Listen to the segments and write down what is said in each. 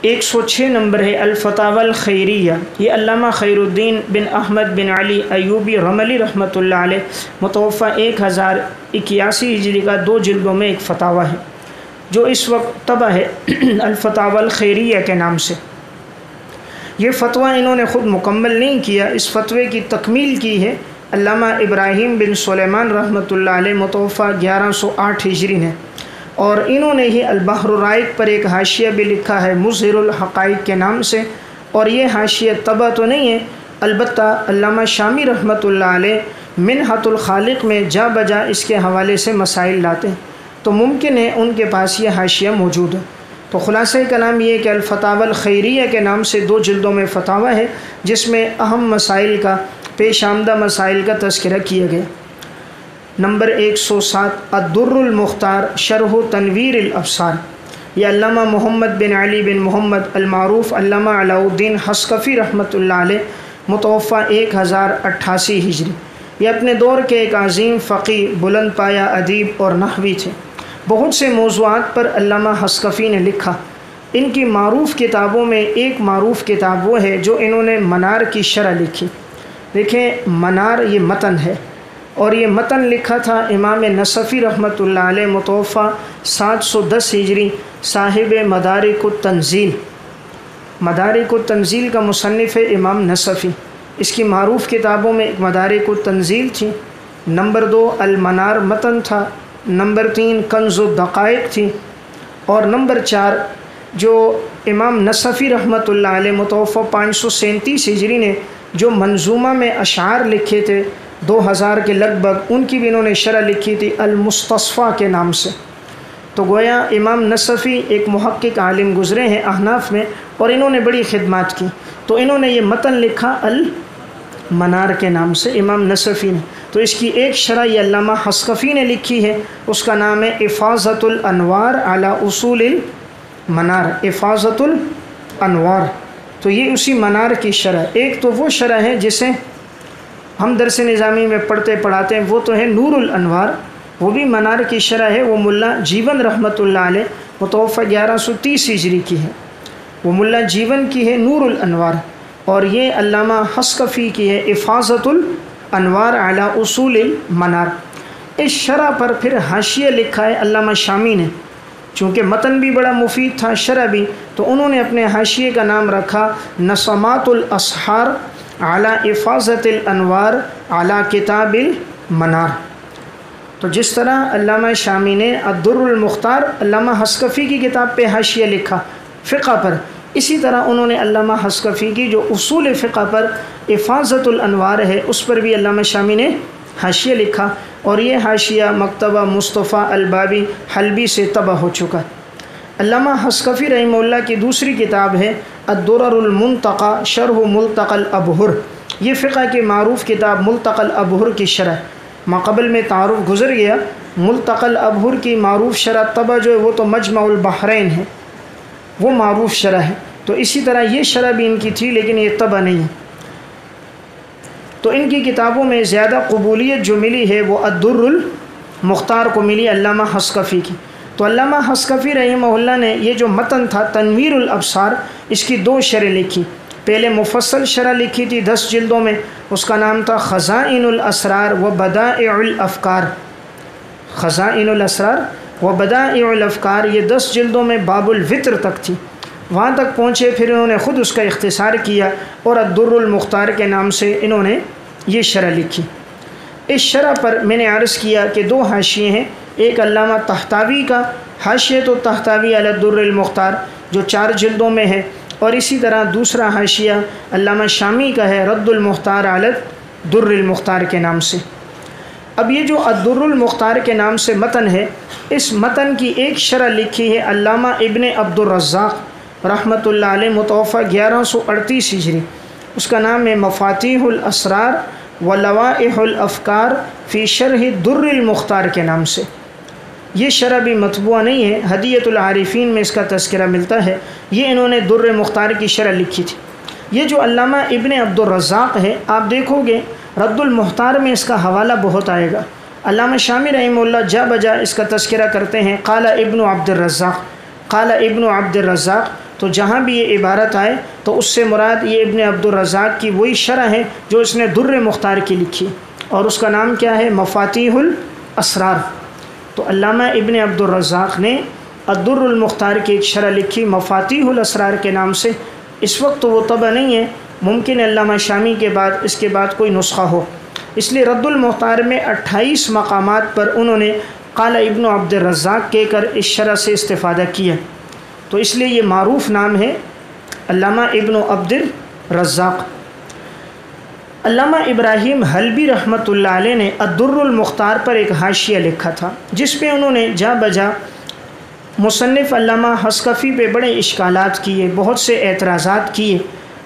106 number ہے الفتاوی الخیریہ، یہ علامہ خیر الدین بن احمد بن علی ایوبی رملی رحمۃ اللہ علیہ متوفہ 1081 ہجری کا 2 جلدوں میں ایک فتاوی ہے جو اس وقت طبع ہے الفتاوی الخیریہ کے نام سے۔ یہ فتویٰ انہوں نے خود مکمل نہیں کیا، اس فتوے کی تکمیل کی ہے علامہ ابراہیم بن سلیمان رحمۃ اللہ علیہ متوفہ 1108 ہجری نے، اور انہوں نے ہی البحر الرائق پر ایک حاشیہ بھی لکھا ہے مظہر الحقائق کے نام سے، اور یہ حاشیہ طبع تو نہیں ہے، البتہ علامہ شامی رحمۃ اللہ علیہ منحۃ الخالق میں جا بجا اس کے حوالے سے مسائل لاتے ہیں، تو ممکن ہے ان کے پاس یہ حاشیہ موجود ہے۔ تو خلاصہ کلام یہ کہ الفتاوی الخیریہ کے نام سے 2 جلدوں میں فتاوی ہے جس میں اہم مسائل کا، پیش آمدہ مسائل کا تذکرہ کیا گیا۔ نمبر 107 الدر المختار شرح تنویر الابصار، یہ علامہ محمد بن علی بن محمد المعروف علامہ علاء الدین حصکفی رحمۃ اللہ علیہ متوفہ 1088 ہجری، یہ اپنے دور کے ایک عظیم فقیہ، بلند پایہ ادیب اور نحوی تھے۔ بہت سے موضوعات پر علامہ حصکفی نے لکھا۔ ان کی معروف کتابوں میں ایک معروف کتاب وہ ہے جو انہوں نے منار کی شرح لکھی۔ دیکھیں منار یہ متن ہے، اور یہ متن لکھا تھا امام نصفی رحمۃ اللہ علیہ متوفہ 710 ہجری، صاحب مدارک التنزیل۔ مدارک التنزیل کا مصنف ہے امام نصفی، اس کی معروف کتابوں میں ایک مدارک التنزیل تھی، نمبر 2 المنار متن تھا، نمبر 3 کنز الدقائق تھی، اور نمبر 4 جو امام نصفی رحمۃ اللہ علیہ متوفہ 537 ہجری نے جو منظومہ میں اشعار لکھے تھے 2000 کے لگ بھگ، ان کی بھی انہوں نے شرح لکھی تھی المستصفیٰ کے نام سے۔ تو گویا امام نصفی ایک محقق عالم گزرے ہیں احناف میں، اور انہوں نے بڑی خدمات کی، تو انہوں نے یہ متن لکھا المنار کے نام سے امام نصفی نے۔ تو اس کی ایک شرح یہ علامہ حصکفی نے لکھی ہے، اس کا نام ہے افاضۃ الانوار علی اصول المنار، افاضۃ الانوار۔ تو یہ اسی منار کی شرح، ایک تو وہ شرح ہے جسے ہم درس نظامی میں پڑھتے پڑھاتے ہیں، وہ تو ہے نور الانوار، وہ بھی منار کی شرح ہے، وہ ملا جیون رحمۃ اللہ علیہ متوفہ 1130 ہجری کی ہے، وہ ملا جیون کی ہے نور الانوار، اور یہ علامہ حصکفی کی ہے افاضۃ الانوار علی اصول المنار۔ اس شرح پر پھر حاشیہ لکھا ہے علامہ شامی نے، چونکہ متن بھی بڑا مفید تھا، شرح بھی، تو انہوں نے اپنے حاشیے کا نام رکھا نسمات الاسحار علی افاضۃ الانوار علی کتاب المنار۔ تو جس طرح علامہ شامی نے الدر المختار علامہ حصکفی کی کتاب پہ حاشیہ لکھا فقہ پر، اسی طرح انہوں نے علامہ حصکفی کی جو اصول فقہ پر افاضۃ الانوار ہے اس پر بھی علامہ شامی نے حاشیہ لکھا، اور یہ حاشیہ مکتبہ مصطفیٰ البابی حلبی سے طبع ہو چکا۔ علامہ حصکفی رحمہ اللہ کی دوسری کتاب ہے الدرر المنتقى شرح ملتقى الابہر، یہ فقہ کی معروف کتاب ملتقى الابہر کی شرح، ماقبل میں تعارف گزر گیا، ملتقى الابہر کی معروف شرح طبع جو ہے وہ تو مجمع البحرین ہے، وہ معروف شرح ہے، تو اسی طرح یہ شرح بھی ان کی تھی لیکن یہ طبع نہیں ہے۔ تو ان کی کتابوں میں زیادہ قبولیت جو ملی ہے وہ الدر المختار کو ملی علامہ حصکفی کی۔ تو علامہ حصکفی رحمہ اللہ نے یہ جو متن تھا تنویر الابصار، اس کی 2 شرح لکھی، پہلے مفصل شرح لکھی تھی 10 جلدوں میں، اس کا نام تھا خزائن الاسرار و بدائع الافکار، خزائن الاسرار و بدائع الافکار، یہ 10 جلدوں میں باب الوتر تک تھی، وہاں تک پہنچے، پھر انہوں نے خود اس کا اختصار کیا اور الدر المختار کے نام سے انہوں نے یہ شرح لکھی۔ اس شرح پر میں نے عرض کیا کہ 2 حاشیے ہیں، ایک علامہ طحطاوی کا حاشیۃ الطحطاوی علی الدر المختار جو 4 جلدوں میں ہے، اور اسی طرح دوسرا حاشیہ علامہ شامی کا ہے رد المختار علی الدر المختار کے نام سے۔ اب یہ جو الدر المختار کے نام سے متن ہے، اس متن کی ایک شرح لکھی ہے علامہ ابن عبد الرزاق رحمۃ اللہ علیہ متوفہ 1138 ہجری، اس کا نام ہے مفاتیح الاسرار و لوائح الافکار فی شرح الدر المختار کے نام سے۔ یہ شرح بھی مطبوعہ نہیں ہے، ہدیۃ العارفین میں اس کا تذکرہ ملتا ہے، یہ انہوں نے در مختار کی شرح لکھی تھی۔ یہ جو علامہ ابن عبد الرزاق ہے، آپ دیکھو گے رد المختار میں اس کا حوالہ بہت آئے گا، علامہ شامی رحمہ اللہ جا بجا اس کا تذکرہ کرتے ہیں، قال ابن عبد الرزاق، قال ابن عبد الرزاق تو جہاں بھی یہ عبارت آئے تو اس سے مراد یہ ابن عبدالرزاق کی وہی شرح ہے جو اس نے در مختار کی لکھی، اور اس کا نام کیا ہے؟ مفاتیح الاسرار۔ تو علامہ ابن عبدالرزاق نے الدر المختار کی ایک شرح لکھی مفاتیح الاسرار کے نام سے۔ اس وقت تو وہ طبع نہیں ہے، ممکن ہے علامہ شامی کے بعد اس کے بعد کوئی نسخہ ہو، اس لیے رد المختار میں 28 مقامات پر انہوں نے قال ابن عبد الرزاق کہہ کر اس شرح سے استفادہ کیا، تو اس لیے یہ معروف نام ہے علامہ ابن عبد الرزاق۔ علامہ ابراہیم حلبی رحمۃ اللہ علیہ نے الدر المختار پر ایک حاشیہ لکھا تھا، جس پہ انہوں نے جا بجا مصنف علامہ حسکفی پہ بڑے اشکالات کیے، بہت سے اعتراضات کیے۔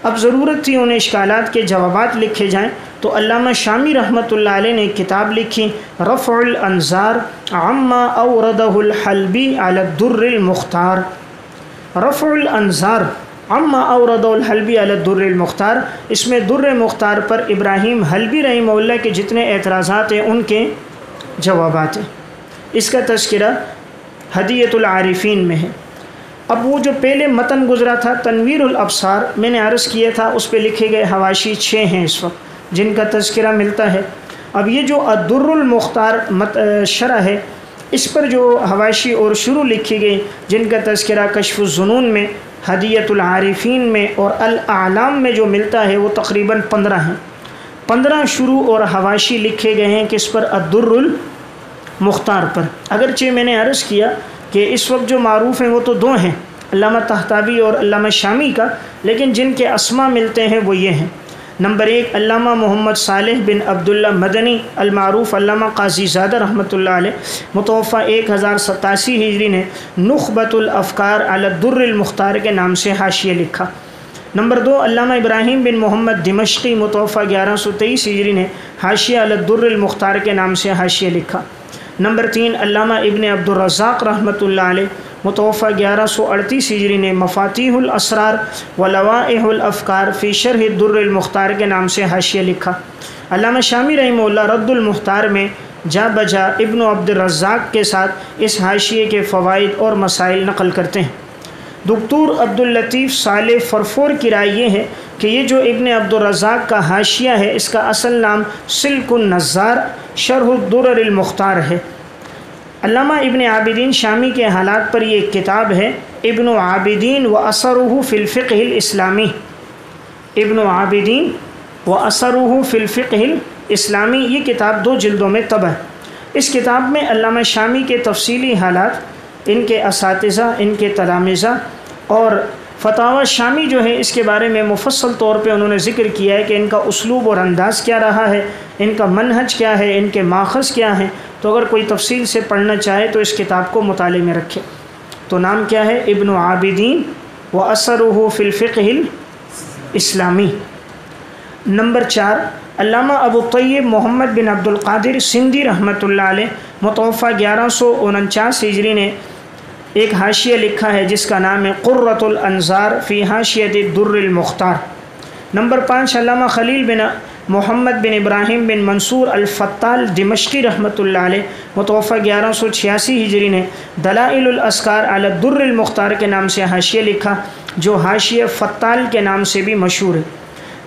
اب ضرورت تھی انہیں اشکالات کے جوابات لکھے جائیں، تو علامہ شامی رحمۃ اللہ علیہ نے ایک کتاب لکھی رفع الانظار عما اوردہ الحلبی علی الدر المختار۔ رفع الانظار عما اوردہ الحلبی علی الدر المختار، اس میں در مختار پر ابراہیم حلبی رحمہ اللہ کے جتنے اعتراضات ہیں ان کے جوابات ہیں۔ اس کا تذکرہ ہدیۃ العارفین میں ہے۔ اب وہ جو پہلے متن گزرا تھا تنویر الابصار، میں نے عرض کیا تھا اس پہ لکھے گئے حواشی 6 ہیں اس وقت جن کا تذکرہ ملتا ہے۔ اب یہ جو الدر المختار شرح ہے، اس پر جو حواشی اور شروع لکھی گئی جن کا تذکرہ کشف الظنون میں، ہدیۃ العارفین میں اور الاعلام میں جو ملتا ہے وہ تقریباً 15 ہیں۔ 15 شروع اور حواشی لکھے گئے ہیں کس پر؟ الدر المختار پر۔ اگرچہ میں نے عرض کیا کہ اس وقت جو معروف ہیں وہ تو 2 ہیں، علامہ طحطاوی اور علامہ شامی کا، لیکن جن کے اسما ملتے ہیں وہ یہ ہیں۔ نمبر 1 علامہ محمد صالح بن عبداللہ مدنی المعروف علامہ قاضی زادہ رحمۃ اللہ علیہ، متوفہ 1087 ہجری نے نخبۃ الافکار علی الدر المختار کے نام سے حاشیہ لکھا۔ نمبر 2 علامہ ابراہیم بن محمد دمشقی، متوفہ 1123 ہجری نے حاشیہ علی الدر المختار کے نام سے حاشیہ لکھا۔ نمبر 3 علامہ ابن عبدالرزاق رحمۃ اللہ علیہ، متوفہ 1138 ہجری نے مفاتیح الاسرار و لوائح الافکار فی شرح الدر المختار کے نام سے حاشیہ لکھا۔ علامہ شامی رحمہ اللہ رد المختار میں جا بجا ابن عبد الرزاق کے ساتھ اس حاشیے کے فوائد اور مسائل نقل کرتے ہیں۔ دکتور عبداللطیف صالح فرفور کی رائے یہ ہے کہ یہ جو ابن عبدالرزاق کا حاشیہ ہے اس کا اصل نام سلک النظار شرح الدرر المختار ہے۔ علامہ ابن عابدین شامی کے حالات پر یہ ایک کتاب ہے ابن عابدین و اثرہ فی الفقہ الاسلامی۔ ابن عابدین و اثرہ فی الفقہ الاسلامی، یہ کتاب 2 جلدوں میں طبع ہے۔ اس کتاب میں علامہ شامی کے تفصیلی حالات، ان کے اساتذہ، ان کے تلامذہ اور فتاوی شامی جو ہے اس کے بارے میں مفصل طور پہ انہوں نے ذکر کیا ہے کہ ان کا اسلوب اور انداز کیا رہا ہے، ان کا منہج کیا ہے، ان کے ماخذ کیا ہیں۔ تو اگر کوئی تفصیل سے پڑھنا چاہے تو اس کتاب کو مطالعے میں رکھے۔ تو نام کیا ہے؟ ابن عابدین و اثرہ فی الفقہ الاسلامی۔ نمبر 4 علامہ ابو طیب محمد بن عبد القادر سندھی رحمۃ اللہ علیہ، متوفہ 1149 ہجری نے ایک حاشیہ لکھا ہے جس کا نام ہے قرۃ الانظار فی حاشیۃ الدر المختار۔ نمبر 5 علامہ خلیل بن محمد بن ابراہیم بن منصور الفتال دمشقی رحمۃ اللہ علیہ، متوفہ 1186 ہجری نے دلائل الاسکار علی الدر المختار کے نام سے حاشیہ لکھا، جو حاشیہ فتال کے نام سے بھی مشہور ہے۔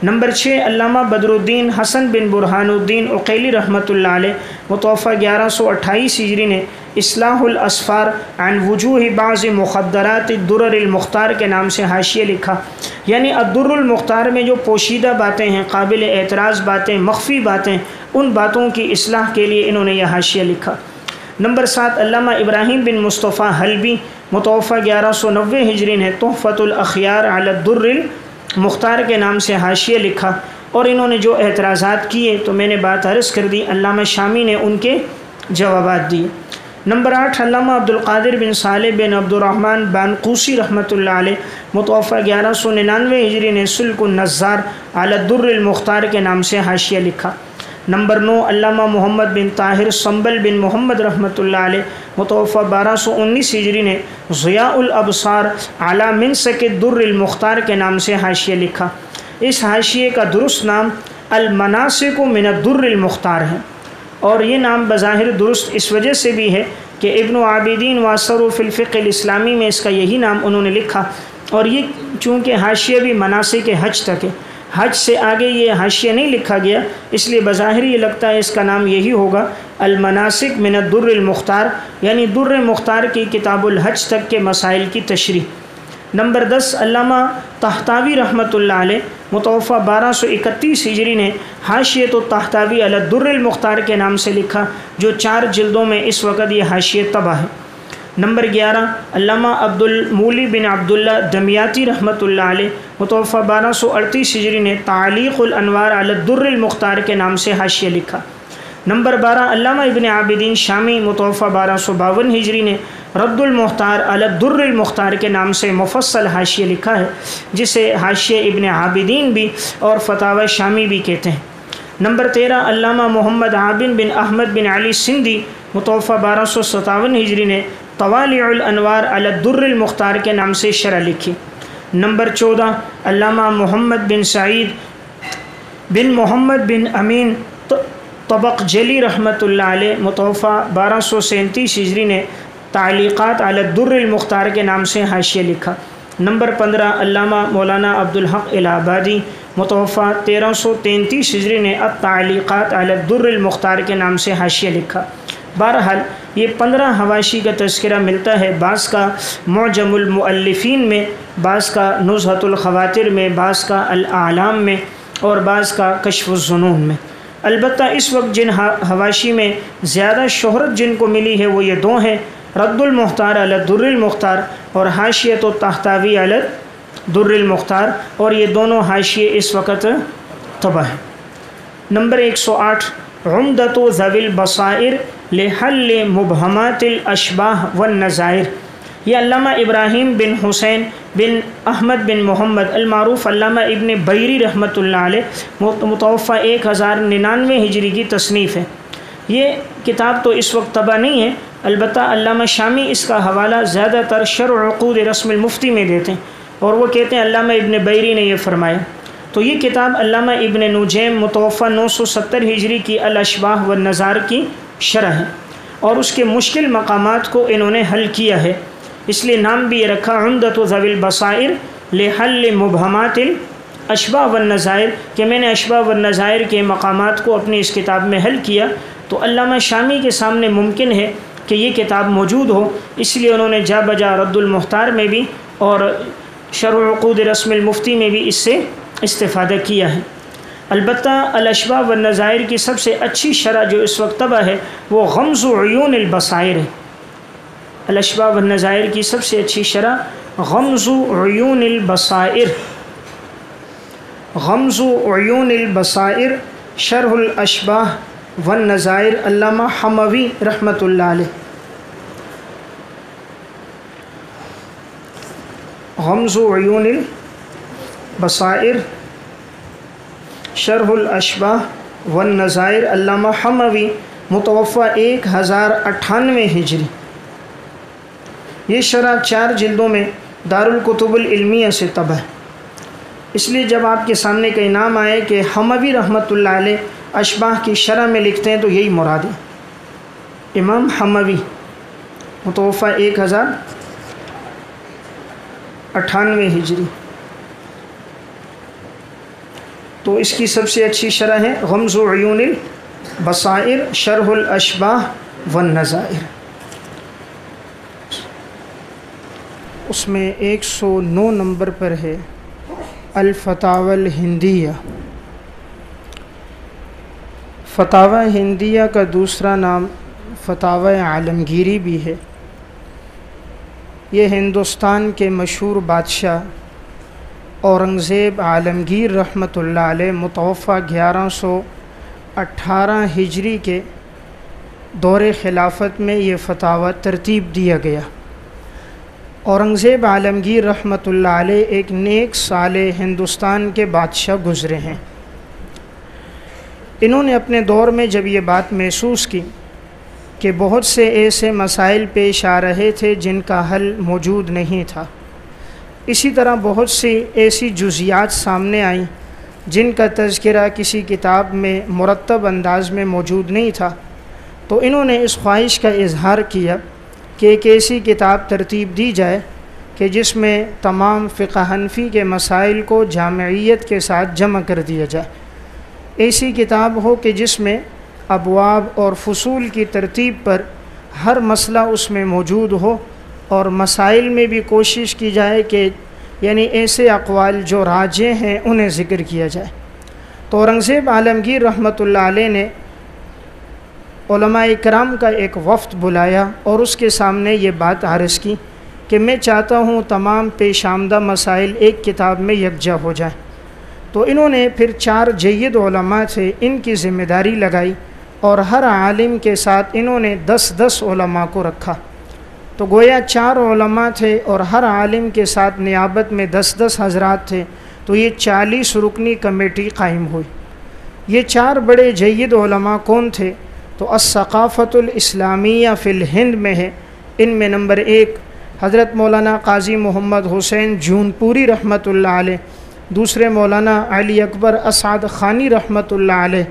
نمبر 6 علامہ بدر الدین حسن بن برہان الدین عقیلی رحمۃ اللہ علیہ، متوفہ 1128 ہجری نے اصلاح الاسفار عن وجوہ بعض مخدرات الدرر المختار کے نام سے حاشیہ لکھا، یعنی الدر المختار میں جو پوشیدہ باتیں ہیں، قابل اعتراض باتیں، مخفی باتیں، ان باتوں کی اصلاح کے لیے انہوں نے یہ حاشیہ لکھا۔ نمبر 7 علامہ ابراہیم بن مصطفیٰ حلبی، متوفہ 1190 ہجری نے تحفۃ الاخیار علی الدر المختار کے نام سے حاشیہ لکھا، اور انہوں نے جو اعتراضات کیے تو میں نے بات عرض کر دی، علامہ شامی نے ان کے جوابات دیے۔ نمبر 8 علامہ عبد القادر بن صالح بن عبد الرحمن بانقوسی رحمۃ اللہ علیہ، متوفہ 1199 ہجری نے سلک النظار علی الدر المختار کے نام سے حاشیہ لکھا۔ نمبر 9 علامہ محمد بن طاہر سنبل بن محمد رحمۃ اللہ علیہ، متوفہ 1219 ہجری نے ضیاء الابصار علی منسک الدر المختار کے نام سے حاشیہ لکھا۔ اس حاشیے کا درست نام المناسک من الدر المختار ہے، اور یہ نام بظاہر درست اس وجہ سے بھی ہے کہ ابن عابدین واثر فی الفقہ الاسلامی میں اس کا یہی نام انہوں نے لکھا اور یہ چونکہ حاشیہ بھی مناسک حج تک ہے، حج سے آگے یہ حاشیہ نہیں لکھا گیا، اس لیے بظاہر یہ لگتا ہے اس کا نام یہی ہوگا، المناسک من الدر المختار، یعنی در مختار کی کتاب الحج تک کے مسائل کی تشریح۔ نمبر 10، علامہ طحطاوی رحمۃ اللہ علیہ متوفہ 1231 ہجری نے حاشیۃ الطحطاوی علی الدر المختار کے نام سے لکھا، جو 4 جلدوں میں اس وقت یہ حاشیہ طبع ہے۔ نمبر 11، علامہ عبد المولی بن عبداللہ دمیاطی رحمۃ اللہ علیہ متوفہ 1238 ہجری نے تعلیق الانوار علی الدر المختار کے نام سے حاشیہ لکھا۔ نمبر 12، علامہ ابن عابدین شامی متوفہ 1252 ہجری نے رد المختار علی الدر المختار کے نام سے مفصل حاشیہ لکھا ہے، جسے حاشیہ ابن عابدین بھی اور فتاوی شامی بھی کہتے ہیں۔ نمبر 13، علامہ محمد عابد بن احمد بن علی سندھی متوفہ 1257 ہجری نے طوالع الانوار علی الدر المختار کے نام سے شرح لکھی۔ نمبر 14، علامہ محمد بن سعید بن محمد بن امین طبق جلی رحمۃ اللہ علیہ متوفہ 1237 ہجری نے تعلیقات علی الدر المختار کے نام سے حاشیہ لکھا۔ نمبر 15، علامہ مولانا عبدالحق الہ آبادی متوفہ 1333 ہجری نے التعلیقات علی الدر المختار کے نام سے حاشیہ لکھا۔ بہرحال یہ 15 حواشی کا تذکرہ ملتا ہے، بعض کا معجم المؤلفین میں، بعض کا نزہۃ الخواطر میں، بعض کا الاعلام میں، اور بعض کا کشف الظنون میں۔ البتہ اس وقت جن حواشی میں زیادہ شہرت جن کو ملی ہے وہ یہ 2 ہیں، رد المختار علی الدر المختار اور حاشیۃ الطحطاوی علی الدر المختار، اور یہ دونوں حاشیے اس وقت طبع ہیں۔ نمبر 108، عمدۃ ذوی البصائر لحل مبہمات الاشباہ والنظائر، یہ علامہ ابراہیم بن حسین بن احمد بن محمد المعروف علامہ ابن بیری رحمۃ اللہ علیہ متوفہ 1099 ہجری کی تصنیف ہے۔ یہ کتاب تو اس وقت طبع نہیں ہے، البتہ علامہ شامی اس کا حوالہ زیادہ تر شرح عقود رسم المفتی میں دیتے ہیں، اور وہ کہتے ہیں علامہ ابن بیری نے یہ فرمایا۔ تو یہ کتاب علامہ ابن نجیم متوفہ 970 ہجری کی الاشباہ والنظائر کی شرح ہے، اور اس کے مشکل مقامات کو انہوں نے حل کیا ہے، اس لیے نام بھی یہ رکھا عمدۃ ذوی البصائر لحل مبہمات الاشباہ والنظائر، کہ میں نے اشباہ والنظائر کے مقامات کو اپنی اس کتاب میں حل کیا۔ تو علامہ شامی کے سامنے ممکن ہے کہ یہ کتاب موجود ہو، اس لیے انہوں نے جا بجا رد المختار میں بھی اور شرح عقود رسم المفتی میں بھی اس سے استفادہ کیا ہے۔ البتہ الاشباہ والنظائر کی سب سے اچھی شرح جو اس وقت طبع ہے وہ غمز عیون البصائر ہے۔ الاشباہ والنظائر کی سب سے اچھی شرح غمز عیون البصائر، غمز عیون البصائر شرح الاشباہ والنظائر، علامہ حموی رحمۃ اللہ علیہ۔ غمز عیون البصائر شرح الاشباہ والنظائر، علامہ حموی متوفہ 1098 ہجری۔ یہ شرح 4 جلدوں میں دارالکتب العلمیہ سے طبع ہے، اس لیے جب آپ کے سامنے کا نام آئے کہ حموی رحمۃ اللہ علیہ اشباہ کی شرح میں لکھتے ہیں تو یہی مراد ہے۔ امام حموی متوفہ 1098 ہجری، تو اس کی سب سے اچھی شرح ہے غمز عیون البصائر شرح الاشباہ والنظائر۔ اس میں 109 نمبر پر ہے الفتاوی الہندیہ۔ فتاوی ہندیہ کا دوسرا نام فتاوی عالمگیری بھی ہے۔ یہ ہندوستان کے مشہور بادشاہ اورنگزیب عالمگیر رحمۃ اللہ علیہ متوفہ 1118 ہجری کے دور خلافت میں یہ فتاوی ترتیب دیا گیا۔ اورنگزیب عالمگیر رحمۃ اللہ علیہ ایک نیک صالح ہندوستان کے بادشاہ گزرے ہیں۔ انہوں نے اپنے دور میں جب یہ بات محسوس کی کہ بہت سے ایسے مسائل پیش آ رہے تھے جن کا حل موجود نہیں تھا، اسی طرح بہت سی ایسی جزیات سامنے آئیں جن کا تذکرہ کسی کتاب میں مرتب انداز میں موجود نہیں تھا، تو انہوں نے اس خواہش کا اظہار کیا کہ ایک ایسی کتاب ترتیب دی جائے کہ جس میں تمام فقہ حنفی کے مسائل کو جامعیت کے ساتھ جمع کر دیا جائے، ایسی کتاب ہو کہ جس میں ابواب اور فصول کی ترتیب پر ہر مسئلہ اس میں موجود ہو، اور مسائل میں بھی کوشش کی جائے کہ یعنی ایسے اقوال جو راجح ہیں انہیں ذکر کیا جائے۔ تو اورنگزیب عالمگیر رحمۃ اللہ علیہ نے علماء کرام کا ایک وفد بلایا اور اس کے سامنے یہ بات عرض کی کہ میں چاہتا ہوں تمام پیش آمدہ مسائل ایک کتاب میں یکجا ہو جائیں۔ تو انہوں نے پھر 4 جید علماء تھے، ان کی ذمہ داری لگائی، اور ہر عالم کے ساتھ انہوں نے 10 علماء کو رکھا۔ تو گویا 4 علماء تھے اور ہر عالم کے ساتھ نیابت میں 10 حضرات تھے، تو یہ 40 رکنی کمیٹی قائم ہوئی۔ یہ 4 بڑے جید علماء کون تھے؟ تو الثقافۃ الاسلامیہ فی الہند میں ہے۔ ان میں نمبر 1 حضرت مولانا قاضی محمد حسین جونپوری رحمۃ اللہ علیہ، دوسرے مولانا علی اکبر اسعد خانی رحمۃ اللہ علیہ،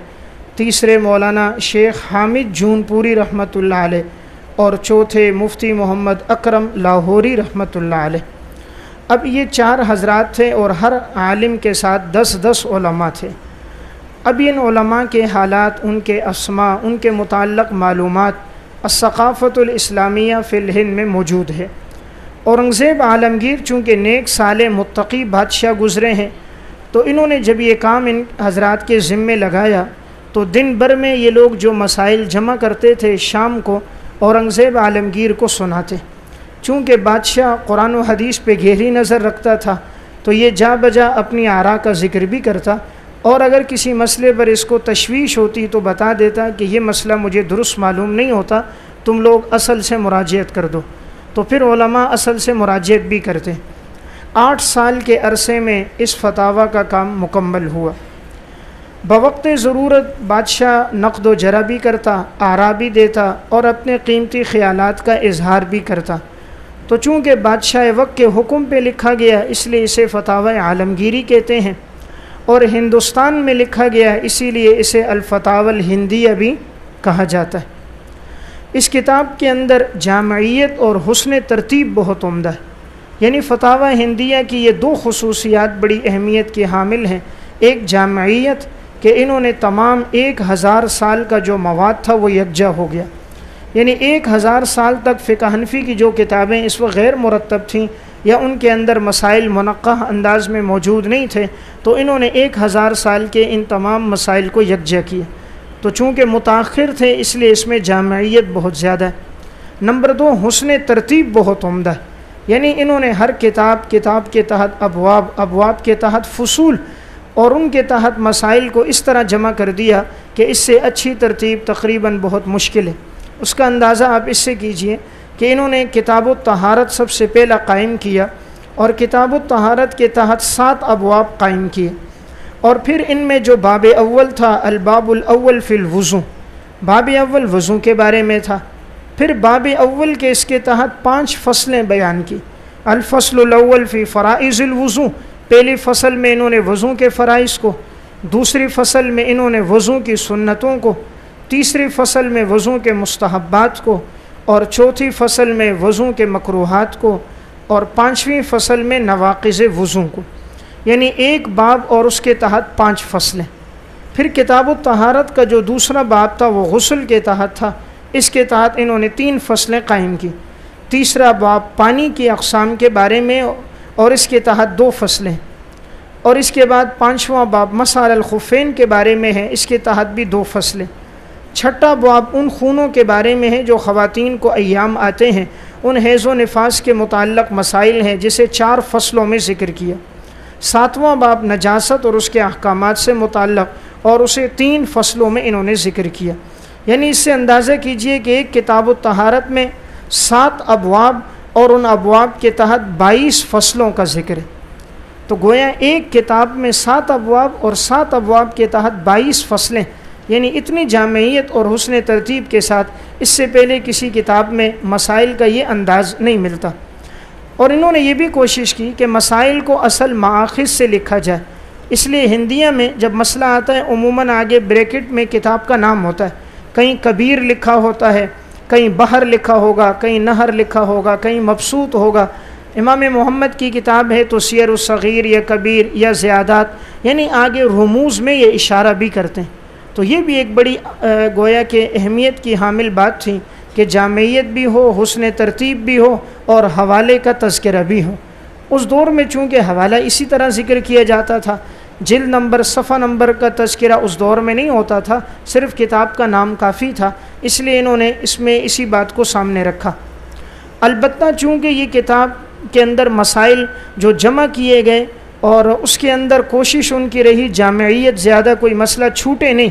تیسرے مولانا شیخ حامد جونپوری رحمۃ اللہ علیہ، اور چوتھے مفتی محمد اکرم لاہوری رحمۃ اللہ علیہ۔ اب یہ 4 حضرات تھے اور ہر عالم کے ساتھ 10 علماء تھے۔ اب ان علماء کے حالات، ان کے اسماء، ان کے متعلق معلومات الثقافۃ الاسلامیہ فی الہند میں موجود ہے۔ اورنگزیب عالمگیر چونکہ نیک صالح متقی بادشاہ گزرے ہیں، تو انہوں نے جب یہ کام ان حضرات کے ذمے لگایا تو دن بھر میں یہ لوگ جو مسائل جمع کرتے تھے شام کو اورنگزیب عالمگیر کو سناتے۔ چونکہ بادشاہ قرآن و حدیث پہ گہری نظر رکھتا تھا تو یہ جا بجا اپنی آراء کا ذکر بھی کرتا، اور اگر کسی مسئلے پر اس کو تشویش ہوتی تو بتا دیتا کہ یہ مسئلہ مجھے درست معلوم نہیں ہوتا، تم لوگ اصل سے مراجعت کر دو۔ تو پھر علماء اصل سے مراجعت بھی کرتے۔ 8 سال کے عرصے میں اس فتاویٰ کا کام مکمل ہوا۔ بوقت ضرورت بادشاہ نقد و جرح بھی کرتا، آراء بھی دیتا، اور اپنے قیمتی خیالات کا اظہار بھی کرتا۔ تو چونکہ بادشاہ وقت کے حکم پہ لکھا گیا اس لیے اسے فتاوی عالمگیری کہتے ہیں، اور ہندوستان میں لکھا گیا اسی لیے اسے الفتاوی الہندیہ بھی کہا جاتا ہے۔ اس کتاب کے اندر جامعیت اور حسن ترتیب بہت عمدہ ہے، یعنی فتاوی ہندیہ کی یہ 2 خصوصیات بڑی اہمیت کی حامل ہیں۔ ایک جامعیت کہ انہوں نے تمام 1000 سال کا جو مواد تھا وہ یکجا ہو گیا، یعنی 1000 سال تک فقہ حنفی کی جو کتابیں اس وقت غیر مرتب تھیں یا ان کے اندر مسائل منقح انداز میں موجود نہیں تھے، تو انہوں نے 1000 سال کے ان تمام مسائل کو یکجا کیا۔ تو چونکہ متاخر تھے اس لیے اس میں جامعیت بہت زیادہ ہے۔ نمبر 2 حسن ترتیب بہت عمدہ ہے، یعنی انہوں نے ہر کتاب کے تحت ابواب، ابواب کے تحت فصول، اور ان کے تحت مسائل کو اس طرح جمع کر دیا کہ اس سے اچھی ترتیب تقریباً بہت مشکل ہے۔ اس کا اندازہ آپ اس سے کیجئے کہ انہوں نے کتاب الطہارت سب سے پہلا قائم کیا، اور کتاب الطہارت کے تحت 7 ابواب قائم کیے، اور پھر ان میں جو باب اول تھا الباب الاول فی الوضو، باب اول وضو کے بارے میں تھا۔ پھر باب اول کے اس کے تحت 5 فصلیں بیان کی۔ الفصل الاول فی فرائض الوضو، پہلی فصل میں انہوں نے وضو کے فرائض کو، دوسری فصل میں انہوں نے وضو کی سنتوں کو، تیسری فصل میں وضو کے مستحبات کو، اور چوتھی فصل میں وضو کے مکروہات کو، اور 5ویں فصل میں نواقض وضو کو، یعنی ایک باب اور اس کے تحت 5 فصلیں۔ پھر کتاب الطہارت کا جو دوسرا باب تھا وہ غسل کے تحت تھا، اس کے تحت انہوں نے 3 فصلیں قائم کی۔ تیسرا باب پانی کی اقسام کے بارے میں، اور اس کے تحت 2 فصلیں، اور اس کے بعد 5واں باب مسح الخفین کے بارے میں ہے، اس کے تحت بھی 2 فصلیں۔ 6واں باب ان خونوں کے بارے میں ہے جو خواتین کو ایام آتے ہیں، ان حیض و نفاس کے متعلق مسائل ہیں جسے 4 فصلوں میں ذکر کیا۔ 7واں باب نجاست اور اس کے احکامات سے متعلق، اور اسے 3 فصلوں میں انہوں نے ذکر کیا۔ یعنی اس سے اندازہ کیجئے کہ ایک کتاب الطہارت میں 7 ابواب اور ان ابواب کے تحت 22 فصلوں کا ذکر ہے۔ تو گویا ایک کتاب میں 7 ابواب اور 7 ابواب کے تحت 22 فصلیں، یعنی اتنی جامعیت اور حسن ترتیب کے ساتھ اس سے پہلے کسی کتاب میں مسائل کا یہ انداز نہیں ملتا۔ اور انہوں نے یہ بھی کوشش کی کہ مسائل کو اصل مآخذ سے لکھا جائے، اس لیے ہندیہ میں جب مسئلہ آتا ہے عموماً آگے بریکٹ میں کتاب کا نام ہوتا ہے، کہیں کبیر لکھا ہوتا ہے، کہیں بحر لکھا ہوگا، کہیں نہر لکھا ہوگا، کہیں مبسوط ہوگا، امام محمد کی کتاب ہے تو سیر الصغیر یا کبیر یا زیادات، یعنی آگے رموز میں یہ اشارہ بھی کرتے ہیں۔ تو یہ بھی ایک بڑی گویا کہ اہمیت کی حامل بات تھی کہ جامعیت بھی ہو، حسن ترتیب بھی ہو، اور حوالے کا تذکرہ بھی ہو۔ اس دور میں چونکہ حوالہ اسی طرح ذکر کیا جاتا تھا، جلد نمبر صفحہ نمبر کا تذکرہ اس دور میں نہیں ہوتا تھا، صرف کتاب کا نام کافی تھا، اس لیے انہوں نے اس میں اسی بات کو سامنے رکھا۔ البتہ چونکہ یہ کتاب کے اندر مسائل جو جمع کیے گئے اور اس کے اندر کوشش ان کی رہی جامعیت زیادہ کوئی مسئلہ چھوٹے نہیں،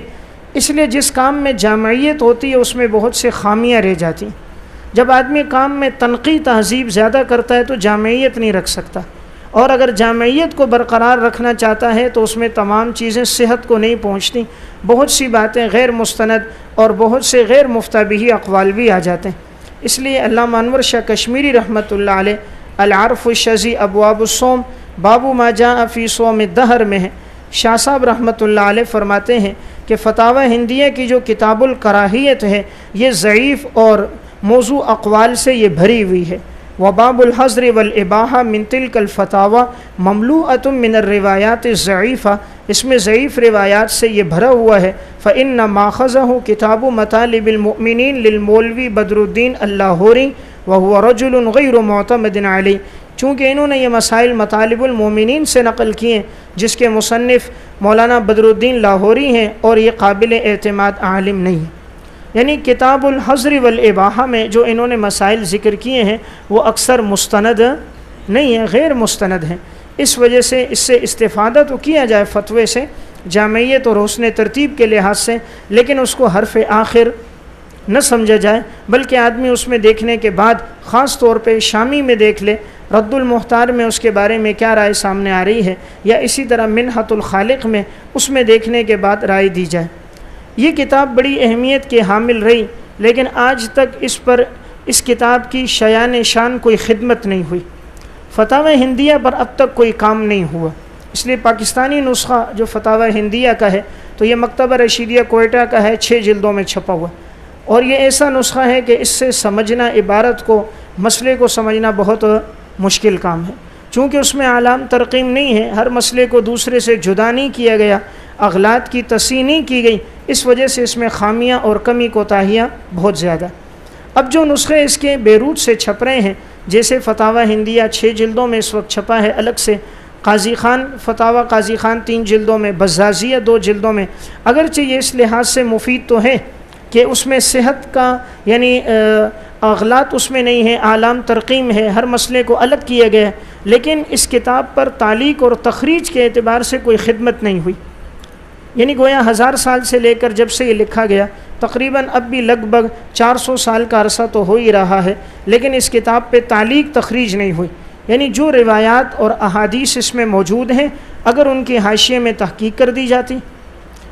اس لیے جس کام میں جامعیت ہوتی ہے اس میں بہت سے خامیاں رہ جاتی ہیں۔ جب آدمی کام میں تنقی تہذیب زیادہ کرتا ہے تو جامعیت نہیں رکھ سکتا، اور اگر جامعیت کو برقرار رکھنا چاہتا ہے تو اس میں تمام چیزیں صحت کو نہیں پہنچتی، بہت سی باتیں غیر مستند اور بہت سے غیر مفتبی اقوال بھی آ جاتے ہیں۔ اس لیے علامہ انور شاہ کشمیری رحمۃ اللہ علیہ العرف الشذی ابواب الصوم باب ما جاء فی صوم الدہر میں ہے، شاہ صاحب رحمۃ اللہ علیہ فرماتے ہیں کہ فتاوی ہندیہ کی جو کتاب الکراہیت ہے یہ ضعیف اور موضوع اقوال سے یہ بھری ہوئی ہے۔ وباب الحظر والاباحہ من تلک الفتاوی مملوءۃ من الروایات الضعیفہ، اس میں ضعیف روایات سے یہ بھرا ہوا ہے۔ فإن ماخذہ کتاب مطالب المؤمنین للمولوی بدر الدین اللاہوری وهو رجل غیر معتمد علیہ، چونکہ انہوں نے یہ مسائل مطالب المومنین سے نقل کیے جس کے مصنف مولانا بدر الدین لاہوری ہیں اور یہ قابل اعتماد عالم نہیں ہے۔ یعنی کتاب الحظر والاباحہ میں جو انہوں نے مسائل ذکر کیے ہیں وہ اکثر مستند نہیں ہیں، غیر مستند ہیں۔ اس وجہ سے اس سے استفادہ تو کیا جائے فتوے سے جامعیت اور حسن ترتیب کے لحاظ سے، لیکن اس کو حرف آخر نہ سمجھا جائے، بلکہ آدمی اس میں دیکھنے کے بعد خاص طور پہ شامی میں دیکھ لے، رد المختار میں اس کے بارے میں کیا رائے سامنے آ رہی ہے، یا اسی طرح منحت الخالق میں اس میں دیکھنے کے بعد رائے دی جائے۔ یہ کتاب بڑی اہمیت کے حامل رہی، لیکن آج تک اس پر اس کتاب کی شایان شان کوئی خدمت نہیں ہوئی۔ فتاوی ہندیہ پر اب تک کوئی کام نہیں ہوا، اس لیے پاکستانی نسخہ جو فتاوی ہندیہ کا ہے تو یہ مکتبہ رشیدیہ کوئٹہ کا ہے، 6 جلدوں میں چھپا ہوا، اور یہ ایسا نسخہ ہے کہ اس سے سمجھنا عبارت کو، مسئلے کو سمجھنا بہت مشکل کام ہے، چونکہ اس میں اعلام ترقیم نہیں ہے، ہر مسئلے کو دوسرے سے جدا نہیں کیا گیا، اغلاط کی تصحیح نہیں کی گئی، اس وجہ سے اس میں خامیاں اور کمی کوتاہیاں بہت زیادہ۔ اب جو نسخے اس کے بیروت سے چھپ رہے ہیں، جیسے فتاوی ہندیہ 6 جلدوں میں اس وقت چھپا ہے الگ سے، قاضی خان فتاوی قاضی خان 3 جلدوں میں، بزازیہ 2 جلدوں میں، اگرچہ یہ اس لحاظ سے مفید تو ہے کہ اس میں صحت کا یعنی اغلاط اس میں نہیں ہے، اعلام ترقیم ہے، ہر مسئلے کو الگ کیا گیا ہے، لیکن اس کتاب پر تعلیق اور تخریج کے اعتبار سے کوئی خدمت نہیں ہوئی۔ یعنی گویا 1000 سال سے لے کر جب سے یہ لکھا گیا تقریباً اب بھی لگ بھگ 400 سال کا عرصہ تو ہو ہی رہا ہے، لیکن اس کتاب پہ تعلیق تخریج نہیں ہوئی۔ یعنی جو روایات اور احادیث اس میں موجود ہیں اگر ان کی حاشیے میں تحقیق کر دی جاتی۔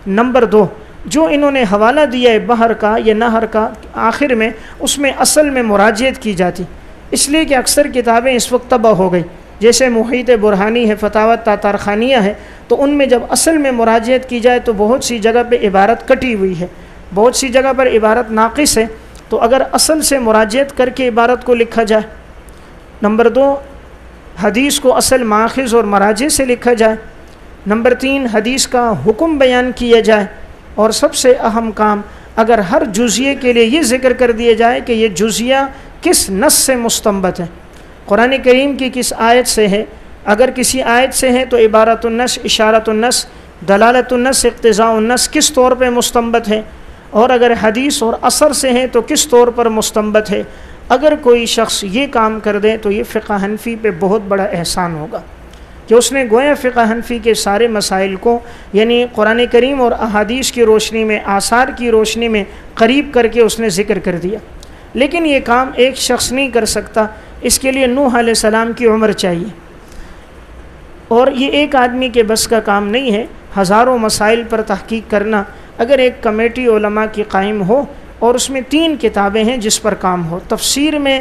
نمبر 2، جو انہوں نے حوالہ دیا ہے بحر کا یا نہر کا آخر میں، اس میں اصل میں مراجعت کی جاتی، اس لیے کہ اکثر کتابیں اس وقت طبع ہو گئی، جیسے محیط برہانی ہے، فتاوی تاتارخانیہ ہے، تو ان میں جب اصل میں مراجعت کی جائے تو بہت سی جگہ پہ عبارت کٹی ہوئی ہے، بہت سی جگہ پر عبارت ناقص ہے، تو اگر اصل سے مراجعت کر کے عبارت کو لکھا جائے۔ نمبر 2، حدیث کو اصل ماخذ اور مراجع سے لکھا جائے۔ نمبر 3، حدیث کا حکم بیان کیا جائے، اور سب سے اہم کام اگر ہر جزیے کے لیے یہ ذکر کر دیا جائے کہ یہ جزیہ کس نص سے مستنبط ہے، قرآن کریم کی کس آیت سے ہے، اگر کسی آیت سے ہے تو عبارت النص، اشارت النص، دلالت النص، اقتضاء النص کس طور پہ مستنبط ہے، اور اگر حدیث اور اثر سے ہے تو کس طور پر مستنبط ہے۔ اگر کوئی شخص یہ کام کر دے تو یہ فقہ حنفی پہ بہت بڑا احسان ہوگا کہ اس نے گویا فقہ حنفی کے سارے مسائل کو یعنی قرآن کریم اور احادیث کی روشنی میں، آثار کی روشنی میں قریب کر کے اس نے ذکر کر دیا۔ لیکن یہ کام ایک شخص نہیں کر سکتا، اس کے لیے نوح علیہ السلام کی عمر چاہیے، اور یہ ایک آدمی کے بس کا کام نہیں ہے ہزاروں مسائل پر تحقیق کرنا۔ اگر ایک کمیٹی علماء کی قائم ہو اور اس میں 3 کتابیں ہیں جس پر کام ہو، تفسیر میں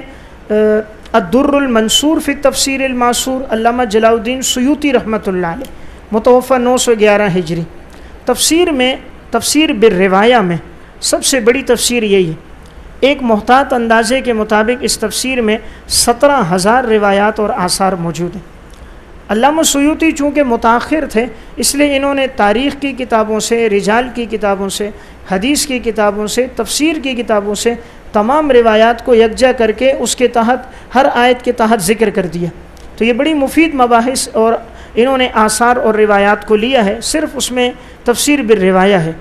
الدر المنصور فی تفسیر الماسور، علامہ جلال الدین سیوطی رحمۃ اللہ علیہ، متوفی 911 ہجری۔ تفسیر میں، تفسیر بالروایہ میں سب سے بڑی تفسیر یہی ہے، ایک محتاط اندازے کے مطابق اس تفسیر میں 17,000 روایات اور آثار موجود ہیں۔ علامہ سیوطی چونکہ متاخر تھے، اس لیے انہوں نے تاریخ کی کتابوں سے، رجال کی کتابوں سے، حدیث کی کتابوں سے، تفسیر کی کتابوں سے تمام روایات کو یکجا کر کے اس کے تحت ہر آیت کے تحت ذکر کر دیا۔ تو یہ بڑی مفید مباحث اور انہوں نے آثار اور روایات کو لیا ہے، صرف اس میں تفسیر بالروایہ ہے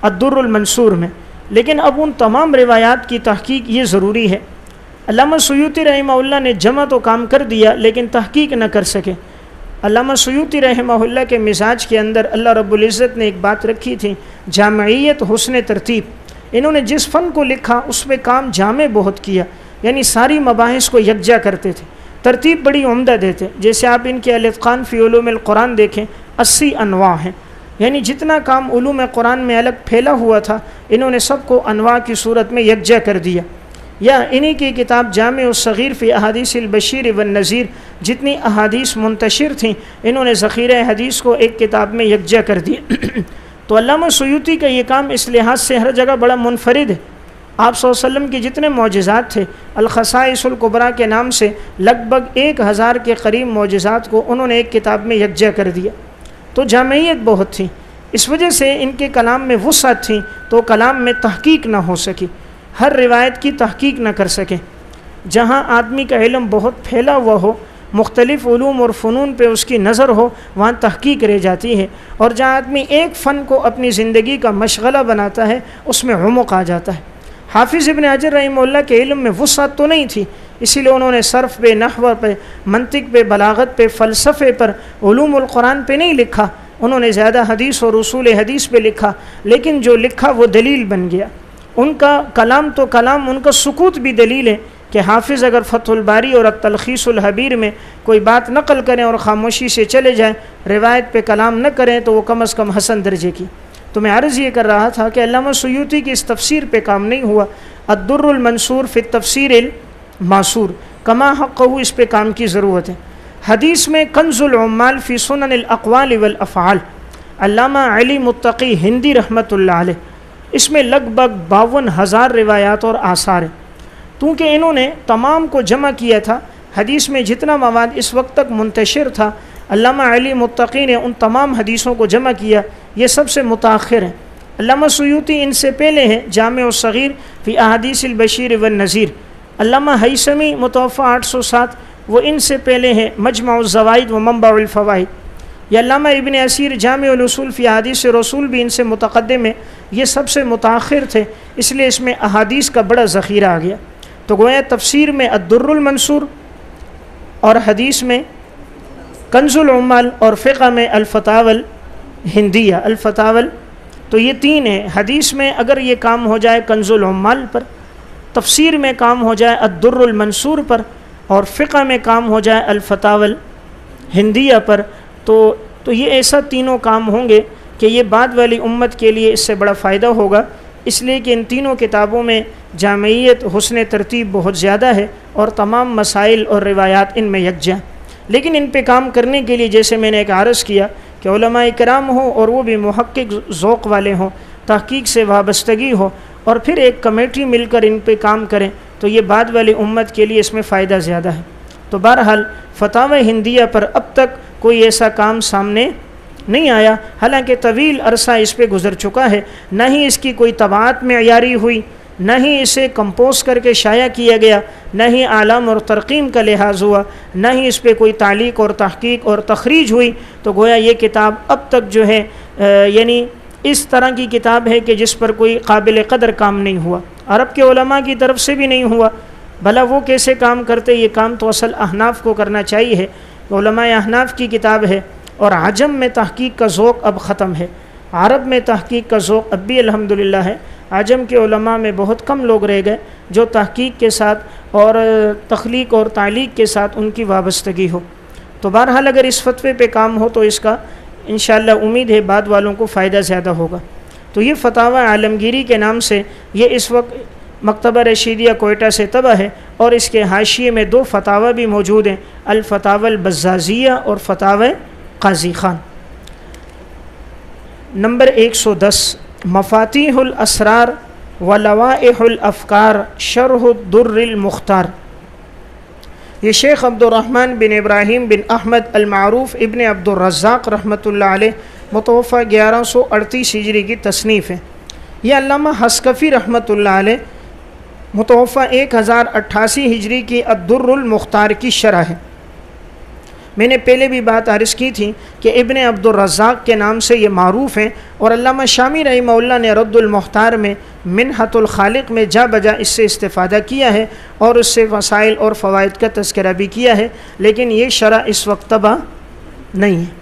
الدر المنصور میں، لیکن اب ان تمام روایات کی تحقیق یہ ضروری ہے۔ علامہ سیوطی رحمہ اللہ نے جمع تو کام کر دیا لیکن تحقیق نہ کر سکے۔ علامہ سیوطی رحمہ اللہ کے مزاج کے اندر اللہ رب العزت نے ایک بات رکھی تھی، جامعیت حسن ترتیب۔ انہوں نے جس فن کو لکھا اس میں کام جامع بہت کیا، یعنی ساری مباحث کو یکجا کرتے تھے، ترتیب بڑی عمدہ دیتے۔ جیسے آپ ان کے الاتقان فی علوم القرآن دیکھیں، 80 انواع ہیں، یعنی جتنا کام علوم قرآن میں الگ پھیلا ہوا تھا انہوں نے سب کو انواع کی صورت میں یکجا کر دیا۔ یا انہی کی کتاب جامع الصغیر فی احادیث البشیر والنذیر، جتنی احادیث منتشر تھیں انہوں نے ذخیرہ حدیث کو ایک کتاب میں یکجا کر دیا۔ تو علامہ سیوطی کا یہ کام اس لحاظ سے ہر جگہ بڑا منفرد ہے۔ آپ صلی اللہ علیہ وسلم کے جتنے معجزات تھے، الخصائص الکبریٰ کے نام سے لگ بھگ 1000 کے قریب معجزات کو انہوں نے ایک کتاب میں یکجا کر دیا۔ تو جامعیت بہت تھی، اس وجہ سے ان کے کلام میں وسعت تھی، تو کلام میں تحقیق نہ ہو سکی، ہر روایت کی تحقیق نہ کر سکے۔ جہاں آدمی کا علم بہت پھیلا ہوا ہو، مختلف علوم اور فنون پہ اس کی نظر ہو، وہاں تحقیق رہ جاتی ہے، اور جہاں آدمی ایک فن کو اپنی زندگی کا مشغلہ بناتا ہے اس میں عمق آ جاتا ہے۔ حافظ ابن حجر رحمہ اللہ کے علم میں وسعت تو نہیں تھی، اسی لیے انہوں نے صرف پہ، نحو پہ، منطق پہ، بلاغت پہ، فلسفے پر، علوم القرآن پہ نہیں لکھا، انہوں نے زیادہ حدیث اور اصول حدیث پہ لکھا، لیکن جو لکھا وہ دلیل بن گیا۔ ان کا کلام تو کلام، ان کا سکوت بھی دلیل ہے کہ حافظ اگر فتح الباری اور التلخیص الحبیر میں کوئی بات نقل کریں اور خاموشی سے چلے جائیں، روایت پہ کلام نہ کریں، تو وہ کم از کم حسن درجے کی۔ تو میں عرض یہ کر رہا تھا کہ علامہ سیوطی کی اس تفسیر پہ کام نہیں ہوا، الدر المنصور فی التفسیر الماسور، کما حقہ، اس پہ کام کی ضرورت ہے۔ حدیث میں کنز العمال فی سنن الاقوال والافعال، علامہ علی متقی ہندی رحمۃ اللہ علیہ، اس میں لگ بھگ 52,000 روایات اور آثار ہیں۔ کیونکہ انہوں نے تمام کو جمع کیا تھا، حدیث میں جتنا مواد اس وقت تک منتشر تھا، علامہ علی متقی نے ان تمام حدیثوں کو جمع کیا، یہ سب سے متاخر ہیں۔ علامہ سیوطی ان سے پہلے ہیں، جامع الصغیر فی احادیث البشیر والنذیر۔ علامہ ہیثمی متوفی 807، وہ ان سے پہلے ہیں، مجمع الزوائد و منبع الفوائد۔ یہ علامہ ابن اسیر جامع الاصول فی احادیث رسول بھی ان سے متقدم ہے، یہ سب سے متاخر تھے، اس لیے اس میں احادیث کا بڑا ذخیرہ آ گیا۔ تو گویا تفسیر میں الدر المنصور، اور حدیث میں کنز العمال، اور فقہ میں الفتاوی الہندیہ، الفتاوی، تو یہ 3 ہیں۔ حدیث میں اگر یہ کام ہو جائے کنز العمال پر، تفسیر میں کام ہو جائے الدر المنصور پر، اور فقہ میں کام ہو جائے الفتاوی الہندیہ پر، تو یہ ایسا تینوں کام ہوں گے کہ یہ بعد والی امت کے لیے اس سے بڑا فائدہ ہوگا، اس لیے کہ ان تینوں کتابوں میں جامعیت، حسن ترتیب بہت زیادہ ہے، اور تمام مسائل اور روایات ان میں یکجا۔ لیکن ان پہ کام کرنے کے لیے جیسے میں نے ایک عرض کیا کہ علماء کرام ہوں اور وہ بھی محقق ذوق والے ہوں، تحقیق سے وابستگی ہو، اور پھر ایک کمیٹی مل کر ان پہ کام کریں، تو یہ بعد والی امت کے لیے اس میں فائدہ زیادہ ہے۔ تو بہرحال فتاوی ہندیہ پر اب تک کوئی ایسا کام سامنے نہیں آیا، حالانکہ طویل عرصہ اس پہ گزر چکا ہے، نہ ہی اس کی کوئی طباعت معیاری ہوئی، نہ ہی اسے کمپوز کر کے شائع کیا گیا، نہ ہی اعلام اور ترقیم کا لحاظ ہوا، نہ ہی اس پہ کوئی تعلیق اور تحقیق اور تخریج ہوئی۔ تو گویا یہ کتاب اب تک جو ہے یعنی اس طرح کی کتاب ہے کہ جس پر کوئی قابل قدر کام نہیں ہوا، عرب کے علماء کی طرف سے بھی نہیں ہوا۔ بھلا وہ کیسے کام کرتے؟ یہ کام تو اصل احناف کو کرنا چاہیے، علماء احناف کی کتاب ہے، اور عجم میں تحقیق کا ذوق اب ختم ہے، عرب میں تحقیق کا ذوق اب بھی الحمدللہ ہے۔ عجم کے علماء میں بہت کم لوگ رہ گئے جو تحقیق کے ساتھ اور تخلیق اور تعلیق کے ساتھ ان کی وابستگی ہو۔ تو بہرحال اگر اس فتوے پہ کام ہو تو اس کا انشاءاللہ امید ہے بعد والوں کو فائدہ زیادہ ہوگا۔ تو یہ فتاوی عالمگیری کے نام سے یہ اس وقت مکتبہ رشیدیہ کوئٹہ سے طبع ہے، اور اس کے حاشیے میں 2 فتاوی بھی موجود ہیں، الفتاوی البزازیہ اور فتاوی قاضی خان۔ نمبر 110، مفاتیح الاسرار ولوائح الافکار شرح الدر المختار. یہ شیخ عبد الرحمن بن ابراہیم بن احمد المعروف ابن عبد الرزاق رحمۃ اللہ علیہ متوفہ 1138 ہجری کی تصنیف ہے. یہ علامہ حسکفی رحمۃ اللہ علیہ متوفہ 1088 ہجری کی الدر المختار کی شرح ہے. میں نے پہلے بھی بات عرض کی تھی کہ ابن عبد الرزاق کے نام سے یہ معروف ہیں، اور علامہ شامی رحمہ اللہ نے رد المختار میں منحۃ الخالق میں جا بجا اس سے استفادہ کیا ہے اور اس سے وسائل اور فوائد کا تذکرہ بھی کیا ہے، لیکن یہ شرح اس وقت طبع نہیں ہے.